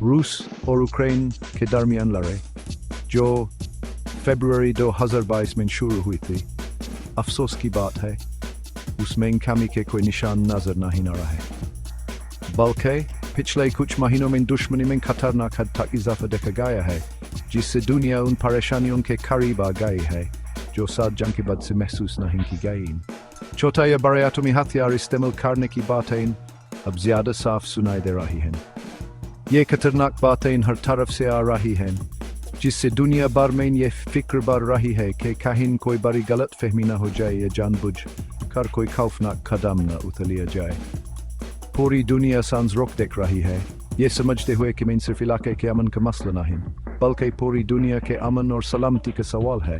روس اور اوکرین کے درمیان لڑائی جو فیبروری 2022 میں شروع ہوئی تھی، افسوس کی بات ہے اس میں کمی کے کوئی نشان نظر نہیں آ رہا ہے، بلکہ پچھلے کچھ مہینوں میں دشمنی میں خطرناک حد تک اضافہ دیکھا گیا ہے، جس سے دنیا ان پریشانیوں کے قریب آ گئی ہے جو سات جنگ کے بعد سے محسوس نہیں کی گئی۔ چھوٹا یا بڑے ایٹمی ہتھیار استعمال کرنے کی باتیں اب زیادہ صاف سنائی دے رہی ہیں۔ یہ خطرناک باتیں ہر طرف سے آ رہی ہیں، جس سے دنیا بھر میں یہ فکر بڑھ رہی ہے کہ کہیں کوئی بڑی غلط فہمی نہ ہو جائے یا جان بوجھ کر کوئی خوفناک قدم نہ اٹھا لیا جائے۔ پوری دنیا سانز رخ دیکھ رہی ہے، یہ سمجھتے ہوئے کہ میں صرف علاقے کے امن کا مسئلہ نہیں بلکہ پوری دنیا کے امن اور سلامتی کا سوال ہے۔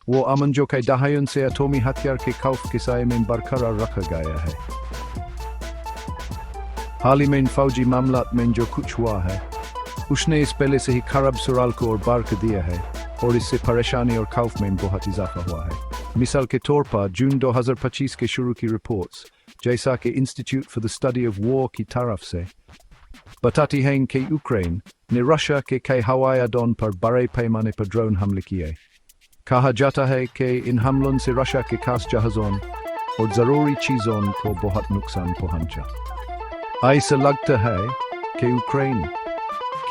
وہ امن جو کئی دہائیوں سے ایٹمی ہتھیار کے خوف کے سائے میں برقرار رکھا گیا ہے۔ حال ہی میں فوجی معاملات میں جو کچھ ہوا ہے اس نے اس پہلے سے ہی خراب صورت کو اور بڑھ کر دیا ہے اور اس سے پریشانی اور خوف میں بہت اضافہ ہوا ہے۔ مثال کے طور پر جون 2025 کے شروع کی رپورٹس، جیسا کہ institute for the study of war کی طرف سے بتاتی ہیں کہ یوکرین نے رشیا کے کئی ہوائی اڈوں پر بڑے پیمانے پر ڈرون حملے کیے۔ کہا جاتا ہے کہ ان حملوں سے رشیا کے خاص جہازوں اور ضروری چیزوں کو بہت نقصان پہنچا۔ ایسا لگتا ہے کہ یوکرین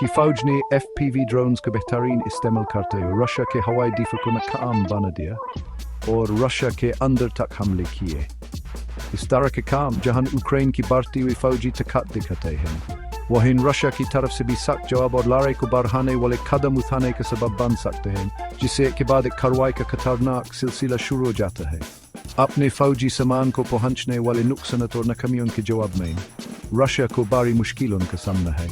کی فوج نے FPV ڈرونز کا بہترین استعمال کرتے ہوئے رشیا کے ہوائی دفاع کو ناکام بنا دیا اور رشیا کے اندر تک حملے کیے۔ اس طرح کے کام جہاں یوکرین کی بڑھتی ہوئی فوجی طاقت دکھاتے ہیں، وہیں رشیا کی طرف سے بھی سخت جواب اور لڑائی کو بڑھانے والے قدم اٹھانے کا سبب بن سکتے ہیں، جس سے ایک کے بعد ایک کارروائی کا خطرناک سلسلہ شروع ہو جاتا ہے۔ اپنے فوجی سامان کو پہنچنے والے نقصانات اور ناکامیوں کے جواب میں رشیا کو بڑی مشکلوں کا سامنا ہے،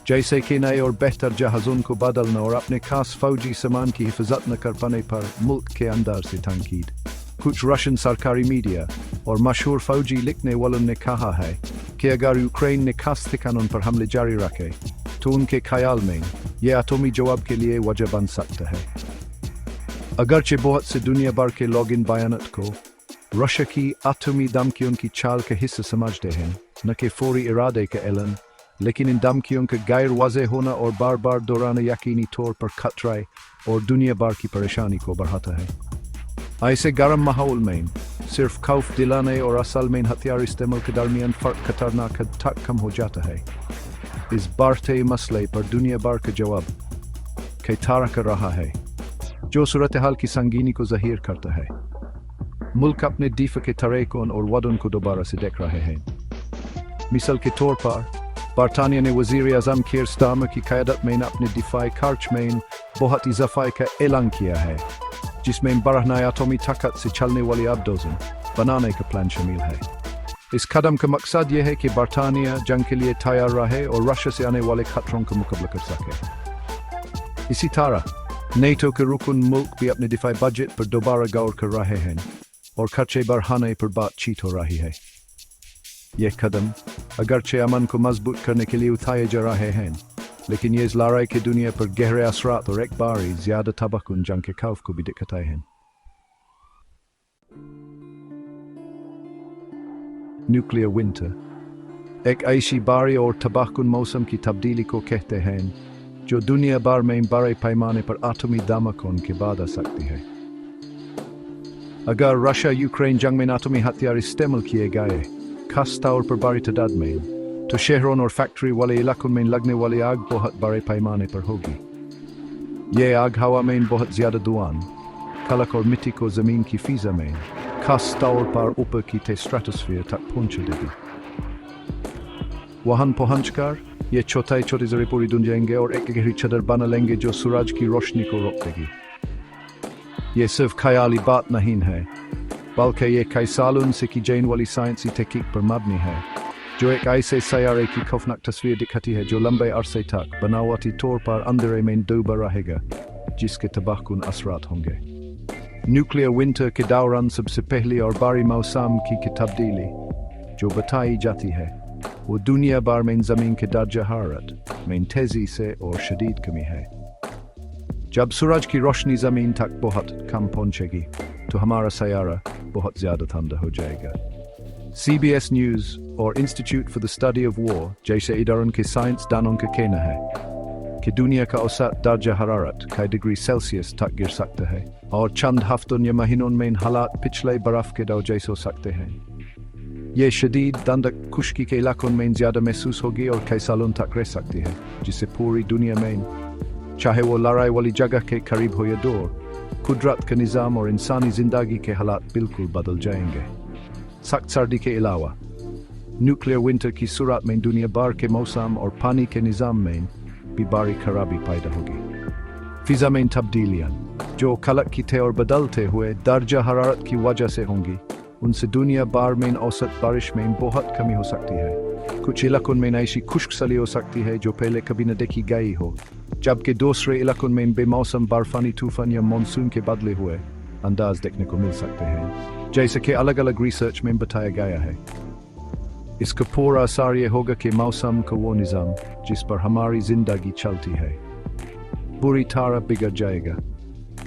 جیسے کہ نئے اور بہتر جہازوں کو بدلنا اور اپنے خاص فوجی سامان کی حفاظت نہ کر پانے پر ملک کے اندر سے تنقید۔ کچھ رشین سرکاری میڈیا اور مشہور فوجی لکھنے والوں نے کہا ہے کہ اگر یوکرین نے خاص ٹھکانوں پر حملے جاری رکھے تو ان کے خیال میں یہ ایٹمی جواب کے لیے وجہ بن سکتا ہے۔ اگرچہ بہت سے دنیا بھر کے لوگ ان بیانات کو رشیا کی ایٹمی دھمکیوں کی چال کا حصہ سمجھتے ہیں، نہ کہ فوری ارادے کا اعلان، لیکن ان دھمکیوں کا غیر واضح ہونا اور بار بار دہرانا یقینی طور پر خطرے اور دنیا بھر کی پریشانی کو بڑھاتا ہے۔ ایسے گرم ماحول میں صرف خوف دلانے اور اصل میں ہتھیار استعمال کے درمیان فرق خطرناک حد تک کم ہو جاتا ہے۔ اس بڑھتے مسئلے پر دنیا بھر کا جواب کئی طرح کا رہا ہے، جو صورتحال کی سنگینی کو ظاہر کرتا ہے۔ ملک اپنے دفاع کے طریقوں اور وعدوں کو دوبارہ سے دیکھ رہے ہیں۔ مثال کے طور پر برطانیہ نے وزیر اعظم کیر سٹارمر کی قیادت میں اپنے دفاعی خرچ میں بہت اضافہ کا اعلان کیا ہے، جس میں بڑھنا ایٹمی طاقت سے چلنے والی آبدوزیں بنانے کا پلان شامل ہے۔ اس قدم کا مقصد یہ ہے کہ برطانیہ جنگ کے لیے تیار رہے اور رشیا سے آنے والے خطروں کا مقابلہ کر سکے۔ اسی طرح نیٹو کے رکن ملک بھی اپنے دفاعی بجٹ پر دوبارہ غور کر رہے ہیں اور خرچے بڑھانے پر بات چیت ہو رہی ہے۔ یہ قدم اگرچہ امن کو مضبوط کرنے کے لیے اٹھائے جا رہے ہیں، لیکن یہ اس لڑائی کی دنیا پر گہرے اثرات اور ایک باری زیادہ تباہکن جنگ کے خوف کو بھی دکھاتے ہیں۔ نیوکلیئر ونٹر ایک ایسی باری اور تباہکن موسم کی تبدیلی کو کہتے ہیں جو دنیا بھر میں بڑے پیمانے پر ایٹمی دھماکوں کے بعد آ سکتی ہے۔ اگر رشیا یوکرین جنگ میں ایٹمی ہتھیار استعمال کیے گئے، خاص طور پر بڑی تعداد میں، تو شہروں اور فیکٹری والے علاقوں میں لگنے والی آگ بہت بڑے پیمانے پر ہوگی۔ یہ آگ ہوا میں بہت زیادہ دھواں، خلق اور مٹی کو زمین کی فضا میں، خاص طور پر اوپر کی اسٹریٹوسفیئر تک پہنچا دے گی۔ وہاں پہنچ کر یہ چھوٹے چھوٹے ذرے پوری دن جائیں گے اور ایک گہری چادر بنا لیں گے جو سورج کی روشنی کو روک دے گی۔ یہ صرف خیالی بات نہیں ہے، بلکہ یہ کئی سالوں سے کی جانے والی سائنسی تحقیق پر مبنی ہے، جو ایک ایسے سیارے کی خوفناک تصویر دکھاتی ہے جو لمبے عرصے تک بناوٹی طور پر اندھیرے میں ڈوبا رہے گا، جس کے تباہ کن اثرات ہوں گے۔ نیوکلیئر ونٹر کے دوران سب سے پہلی اور بڑی موسم کی تبدیلی جو بتائی جاتی ہے وہ دنیا بھر میں زمین کے درجہ حرارت میں تیزی سے اور شدید کمی ہے۔ جب سورج کی روشنی زمین تک بہت کم پہنچے گی تو ہمارا سیارہ بہت زیادہ ٹھنڈا ہو جائے گا۔ CBS نیوز اور institute for the study of war جیسے اداروں کے سائنس دانوں کا کہنا ہے کہ دنیا کا اوسط درجہ حرارت 1 ڈگری سیلسیس تک گر سکتا ہے اور چند ہفتوں یا مہینوں میں حالات پچھلے برف کے دور جیسے ہو سکتے ہیں۔ یہ شدید دھندک خشکی کے علاقوں میں زیادہ محسوس ہوگی اور کئی سالوں تک رہ سکتی ہے، جس سے پوری دنیا میں چاہے وہ لڑائی والی جگہ کے قریب ہو یا دور، قدرت کا نظام اور انسانی زندگی کے حالات بالکل بدل جائیں گے۔ سخت سردی کے علاوہ نیوکلیئر ونٹر کی صورت میں دنیا بھر کے موسم اور پانی کے نظام میں بھی بڑی خرابی پیدا ہوگی۔ فضا میں تبدیلیاں جو خلقتے اور بدلتے ہوئے درجہ حرارت کی وجہ سے ہوں گی، ان سے دنیا بھر میں اوسط بارش میں بہت کمی ہو سکتی ہے۔ کچھ علاقوں میں ایسی خشک سالی ہو سکتی ہے جو پہلے کبھی نہ دیکھی گئی ہو، جبکہ دوسرے علاقوں میں بے موسم برفانی طوفان یا مانسون کے بدلے ہوئے انداز دیکھنے کو مل سکتے ہیں، جیسے کہ الگ الگ ریسرچ میں بتایا گیا ہے۔ اس کا پورا اثر یہ ہوگا کہ موسم کا وہ نظام جس پر ہماری زندگی چلتی ہے بری طرح بگڑ جائے گا۔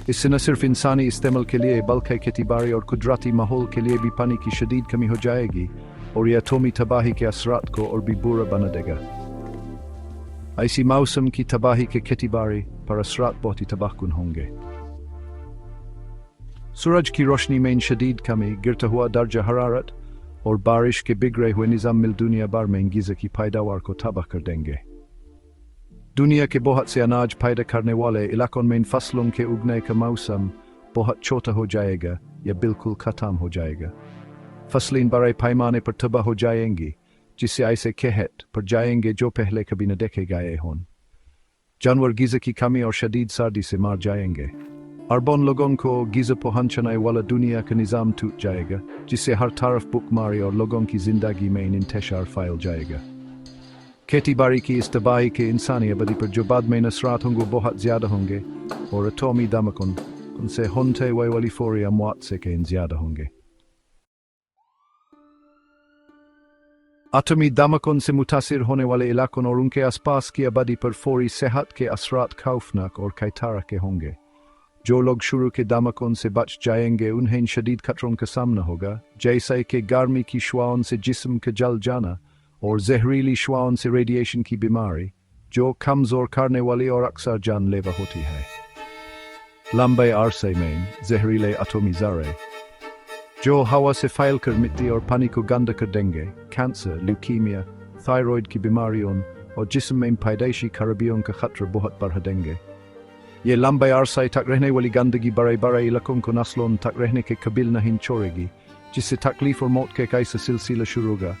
اس سے نہ صرف انسانی استعمال کے لیے بلکہ کھیتی باڑی اور قدرتی ماحول کے لیے بھی پانی کی شدید کمی ہو جائے گی، اور یہ ایٹمی تباہی کے اثرات کو اور بھی برا بنا دے گا۔ ایسی موسم کی تباہی کے کھیتی باڑی پر اثرات بہت ہی تباہ کن ہوں گے۔ سورج کی روشنی میں شدید کمی، گرتا ہوا درجہ حرارت اور بارش کے بگڑے ہوئے نظام مل دنیا بھر میں غذا کی پیداوار کو تباہ کر دیں گے۔ دنیا کے بہت سے اناج پیدا کرنے والے علاقوں میں فصلوں کے اگنے کا موسم بہت چھوٹا ہو جائے گا یا بالکل ختم ہو جائے گا۔ فصلیں بڑے پیمانے پر تباہ ہو جائیں گی، جس سے ایسے قحط پر جائیں گے جو پہلے کبھی نہ دیکھے گئے ہوں۔ جانور غذا کی کمی اور شدید سردی سے مر جائیں گے۔ اربوں لوگوں کو غذا پہنچانے والا دنیا کا نظام ٹوٹ جائے گا، جس سے ہر طرف بھوک ماری اور لوگوں کی زندگی میں انتشار پھیل جائے گا۔ کھیتی باڑی کی اس تباہی کے انسانی آبادی پر جو بعد میں اثرات ہوں گے بہت زیادہ ہوں گے، اور ایٹمی دھماکوں ان سے ہونے والی فوری اموات سے کہیں زیادہ ہوں گے۔ ایٹمی دھماکوں سے متاثر ہونے والے علاقوں اور ان کے آس پاس کی آبادی پر فوری صحت کے اثرات خوفناک اور کئی طرح کے ہوں گے۔ جو لوگ شروع کے دھماکوں سے بچ جائیں گے انہیں شدید خطروں کا سامنا ہوگا، جیسے کہ گرمی کی شعاعوں سے جسم کا جل جانا اور زہریلی شعاعوں سے ریڈیشن کی بیماری، جو کمزور کرنے والی اور اکثر جان لیوا ہوتی ہے۔ لمبے عرصے میں زہریلے ایٹمی ذرے جو ہوا سے پھیل کر مٹی اور پانی کو گندا کر دیں گے، کینسر، لیوکیمیا، تھائرائیڈ کی بیماریوں اور جسم میں پیدائشی خرابیوں کا خطرہ بہت بڑھا دیں گے۔ یہ لمبے عرصے تک رہنے والی گندگی بڑے بڑے علاقوں کو نسلوں تک رہنے کے قابل نہیں چھوڑے گی، جس سے تکلیف اور موت کا ایک ایسا سلسلہ شروع ہوگا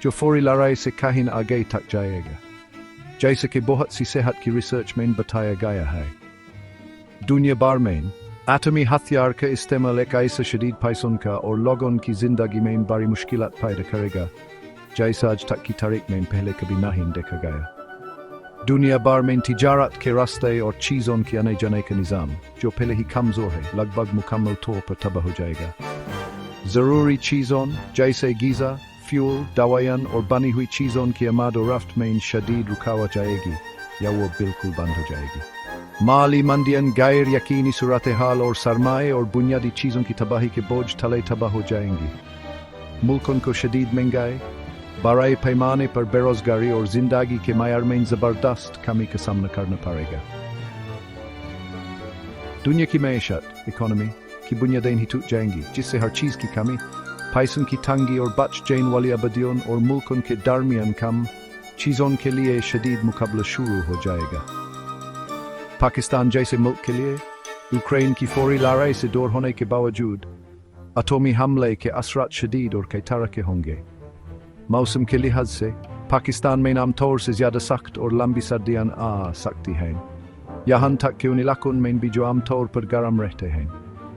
جو فوری لڑائی سے کہیں آگے تک جائے گا، جیسے کہ بہت سی صحت کی ریسرچ میں بتایا گیا ہے۔ دنیا بھر میں ایٹمی ہتھیار کا استعمال ایک ایسا شدید پیسوں کا اور لوگوں کی زندگی میں بڑی مشکلات پیدا کرے گا جیسا آج تک کی تاریخ میں پہلے کبھی نہیں دیکھا گیا۔ دنیا بھر میں تجارت کے راستے اور چیزوں کے آنے جانے کا نظام جو پہلے ہی کمزور ہے لگ بھگ مکمل طور پر تباہ ہو جائے گا۔ ضروری چیزوں جیسے غذا، فیول، دوائیاں اور بنی ہوئی چیزوں کی آمد و رفت میں شدید رکاوٹ آئے گی یا وہ بالکل بند ہو جائے گی۔ مالی مندیاں غیر یقینی صورتحال اور سرمایہ اور بنیادی چیزوں کی تباہی کے بوجھ تلے تباہ ہو جائیں گی۔ ملکوں کو شدید مہنگائی، بڑے پیمانے پر بے روزگاری اور زندگی کے معیار میں زبردست کمی کا سامنا کرنا پڑے گا۔ دنیا کی معیشت، اکانومی کی بنیادیں ہی ٹوٹ جائیں گی، جس سے ہر چیز کی کمی، پیسوں کی تنگی اور بچ جانے والی آبادیوں اور ملکوں کے درمیان کم چیزوں کے لیے شدید مقابلہ شروع ہو جائے گا۔ پاکستان جیسے ملک کے لیے یوکرین کی فوری لڑائی سے دور ہونے کے باوجود ایٹمی حملے کے اثرات شدید اور کئی طرح کے ہوں گے۔ موسم کے لحاظ سے پاکستان میں عام طور سے زیادہ سخت اور لمبی سردیاں آ سکتی ہیں، یہاں تک کہ ان علاقوں میں بھی جو عام طور پر گرم رہتے ہیں۔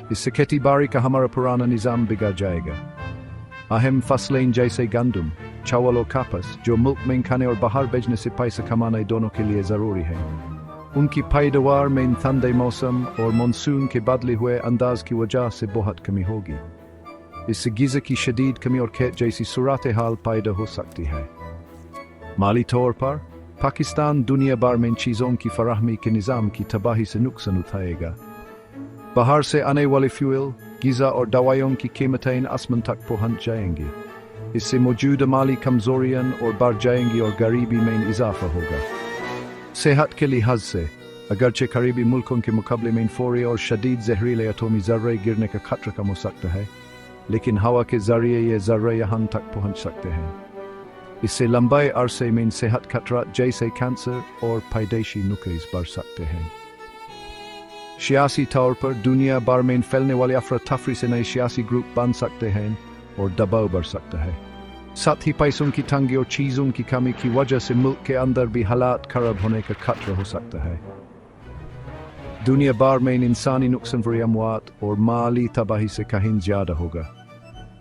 اس سے کھیتی باڑی کا ہمارا پرانا نظام بگڑ جائے گا۔ اہم فصلیں جیسے گندم، چاول اور کپاس جو ملک میں کھانے اور باہر بھیجنے سے پیسہ کمانے دونوں کے لیے ضروری ہیں، ان کی پیداوار میں ٹھنڈے موسم اور مانسون کے بدلے ہوئے انداز کی وجہ سے بہت کمی ہوگی۔ اس سے غذا کی شدید کمی اور کھیت جیسی صورتحال پیدا ہو سکتی ہے۔ مالی طور پر پاکستان دنیا بھر میں چیزوں کی فراہمی کے نظام کی تباہی سے نقصان اٹھائے گا۔ باہر سے آنے والے فیول، غذا اور دوائیوں کی قیمتیں آسمان تک پہنچ جائیں گی۔ اس سے موجودہ مالی کمزوریاں اور بڑھ جائیں گی اور غریبی میں اضافہ ہوگا۔ صحت کے لحاظ سے اگرچہ قریبی ملکوں کے مقابلے میں فوری اور شدید زہریلے ایٹمی ذرے گرنے کا خطرہ کم ہو سکتا ہے، لیکن ہوا کے ذریعے یہ ذرے یہاں تک پہنچ سکتے ہیں۔ اس سے لمبے عرصے میں صحت خطرات جیسے کینسر اور پیدائشی نقص بڑھ سکتے ہیں۔ سیاسی طور پر دنیا بھر میں پھیلنے والے افراتفری سے نئے سیاسی گروپ بن سکتے ہیں اور دباؤ بڑھ سکتا ہے۔ ساتھ ہی پیسوں کی تنگی اور چیزوں کی کمی کی وجہ سے ملک کے اندر بھی حالات خراب ہونے کا خطرہ ہو سکتا ہے۔ دنیا بھر میں انسانی نقصان فری اموات اور مالی تباہی سے کہیں زیادہ ہوگا۔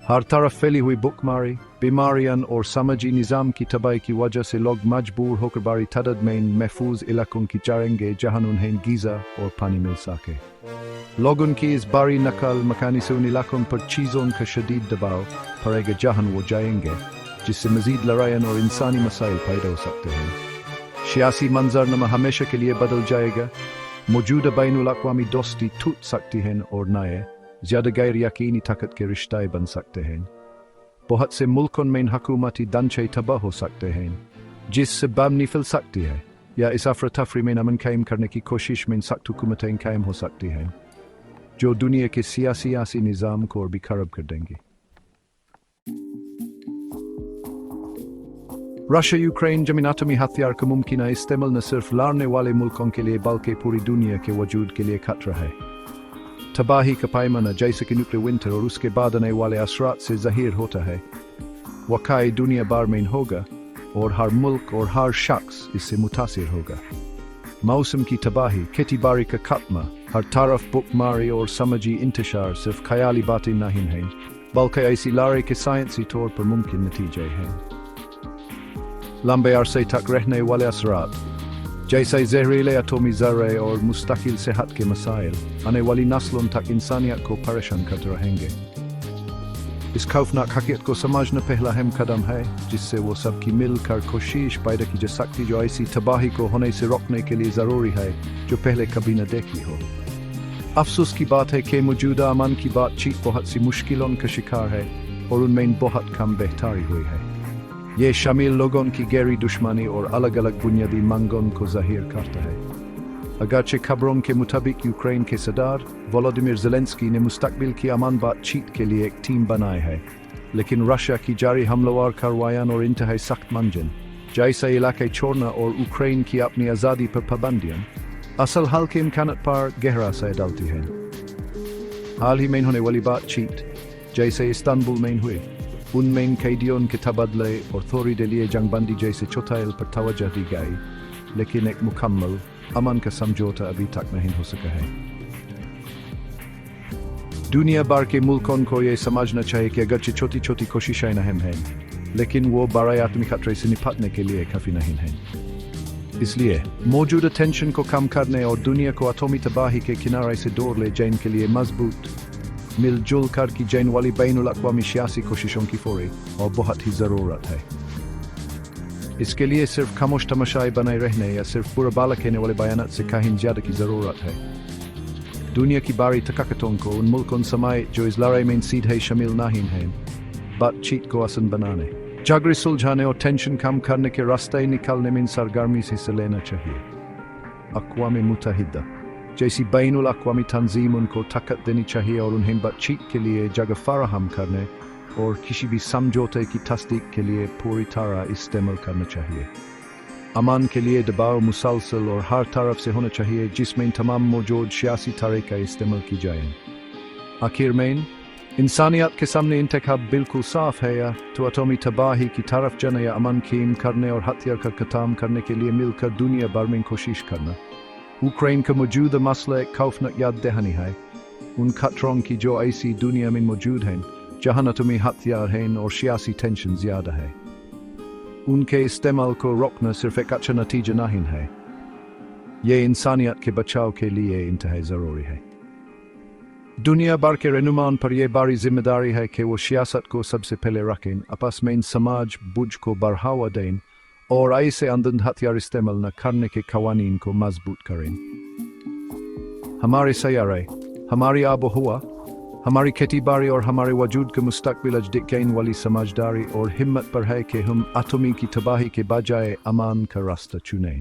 ہر طرف پھیلی ہوئی بھوکماری، بیماریاں اور سماجی نظام کی تباہی کی وجہ سے لوگ مجبور ہو کر بڑی تعداد میں محفوظ علاقوں کی چاہیں گے جہاں انہیں غذا اور پانی مل سکے۔ لوگوں کی اس بڑی نقل مکانی سے ان علاقوں پر چیزوں کا شدید دباؤ پڑے گا جہاں وہ جائیں گے، جس سے مزید لڑائیاں اور انسانی مسائل پیدا ہو سکتے ہیں۔ سیاسی منظرنامہ ہمیشہ کے لیے بدل جائے گا، موجودہ بین الاقوامی دوستی ٹوٹ سکتی ہیں اور نئے زیادہ غیر یقینی طاقت کے رشتے بن سکتے ہیں۔ بہت سے ملکوں میں حکومتی ڈھانچے تباہ ہو سکتے ہیں، جس سے بم پھیل سکتی ہے، یا اس افراتفری میں امن قائم کرنے کی کوشش میں سخت حکومتیں قائم ہو سکتی ہیں، جو دنیا کے سیاسی نظام کو اور بھی خراب کر دیں گی۔ رشیا یوکرین جنگ ایٹمی ہتھیار کا ممکنہ استعمال نہ صرف لڑنے والے ملکوں کے لیے بلکہ پوری دنیا کے وجود کے لیے خطرہ ہے۔ تباہی کا پیمانہ جیسے کہ نیوکلیئر ونٹر اور اس کے بعد آنے والے اثرات سے ظاہر ہوتا ہے، واقعی دنیا بھر میں ہوگا اور ہر ملک اور ہر شخص اس سے متاثر ہوگا۔ موسم کی تباہی، کھیتی باڑی کا خاتمہ، ہر طرف بھوکماری اور سماجی انتشار صرف خیالی باتیں نہیں ہیں بلکہ ایسی لڑائی کے سائنسی طور پر ممکن نتیجے ہیں۔ لمبے عرصے تک رہنے والے اثرات جیسے زہریلے ایٹمی ذرے اور مستقل صحت کے مسائل آنے والی نسلوں تک انسانیت کو پریشان کرتے رہیں گے۔ اس خوفناک حقیقت کو سمجھنا پہلا اہم قدم ہے جس سے وہ سب کی مل کر کوشش پیدا کی جا سکتی جو ایسی تباہی کو ہونے سے روکنے کے لیے ضروری ہے جو پہلے کبھی نہ دیکھی ہو۔ افسوس کی بات ہے کہ موجودہ امن کی بات چیت بہت سی مشکلوں کا شکار ہے اور ان میں بہت کم بہتری ہوئی ہے۔ یہ شامل لوگوں کی گہری دشمنی اور الگ الگ بنیادی مانگوں کو ظاہر کرتا ہے۔ اگرچہ خبروں کے مطابق یوکرین کے صدر ولادیمیر زیلنسکی نے مستقبل کی امن بات چیت کے لیے ایک ٹیم بنائی ہے، لیکن رشیا کی جاری حملہ آور کارروائیاں اور انتہائی سخت منجن جیسے علاقے چھوڑنا اور یوکرین کی اپنی آزادی پر پابندیاں اصل حل کے امکانات پر گہرا اثر ڈالتی ہیں۔ حال ہی میں ہونے والی بات چیت جیسے استنبول میں ہوئی، ان میں قیدیوں کے تبادلے اور تھوڑی دیر لیے جنگ بندی جیسے چوتھائل پر توجہ دی گئی، لیکن ایک مکمل امن کا سمجھوتا ابھی تک نہیں ہو سکا ہے۔ دنیا بھر کے ملکوں کو یہ سمجھنا چاہیے کہ اگرچہ چھوٹی چھوٹی کوششیں اہم ہیں، لیکن وہ بڑے ایٹمی خطرے سے نپٹنے کے لیے کافی نہیں ہیں۔ اس لیے موجودہ ٹینشن کو کم کرنے اور دنیا کو ایٹمی تباہی کے کنارے سے دور لے جانے کے لیے مضبوط مل جل کر کی جانے والی بین الاقوامی سیاسی کوششوں کی فوری اور بہت ہی ضرورت ہے۔ اس کے لیے صرف خاموش تماشائی بنائے رہنے یا صرف پورا بالا کہنے والے بیانات سے کہیں زیادہ کی ضرورت ہے۔ دنیا کی بڑی طاقتوں کو ان ملکوں سمیت جو اس لڑائی میں سیدھے شامل نہیں ہیں بات چیت کو آسان بنانے، جھگڑے سلجھانے اور ٹینشن کم کرنے کے راستے نکالنے میں سرگرمی سے حصہ لینا چاہیے۔ اقوام متحدہ جیسی بین الاقوامی تنظیم ان کو طاقت دینی چاہیے اور انہیں بات چیت کے لیے جگہ فراہم کرنے اور کسی بھی سمجھوتے کی تصدیق کے لیے پوری طرح استعمال کرنا چاہیے۔ امن کے لیے دباؤ مسلسل اور ہر طرف سے ہونا چاہیے جس میں تمام موجود سیاسی طریقے استعمال کی جائیں۔ آخر میں انسانیت کے سامنے انتخاب بالکل صاف ہے، یا تو ایٹمی تباہی کی طرف جانا یا امن قائم کرنے اور ہتھیار کا ختم کرنے کے لیے مل کر دنیا بھر میں کوشش کرنا۔ یوکرین کا موجودہ مسئلہ ایک خوفناک یاد دہانی ہے ان خطروں کی جو ایسی دنیا میں موجود ہیں جہاں ایٹمی ہتھیار ہیں اور سیاسی ٹینشن زیادہ ہے۔ ان کے استعمال کو روکنا صرف ایک اچھا نتیجہ نہیں ہے، یہ انسانیت کے بچاؤ کے لیے انتہائی ضروری ہے۔ دنیا بھر کے رہنماؤں پر یہ بڑی ذمہ داری ہے کہ وہ سیاست کو سب سے پہلے رکھیں، آپس میں سماج بوجھ کو بڑھاوا دیں اور ایسے اندھا ہتھیار استعمال نہ کرنے کے قوانین کو مضبوط کریں۔ ہمارے سیارے، ہماری آب و ہوا ہماری کھیتی باڑی اور ہمارے وجود کے مستقبل اجدکین والی سمجھداری اور ہمت پر ہے کہ ہم ایٹمی کی تباہی کے بجائے امان کا راستہ چنیں۔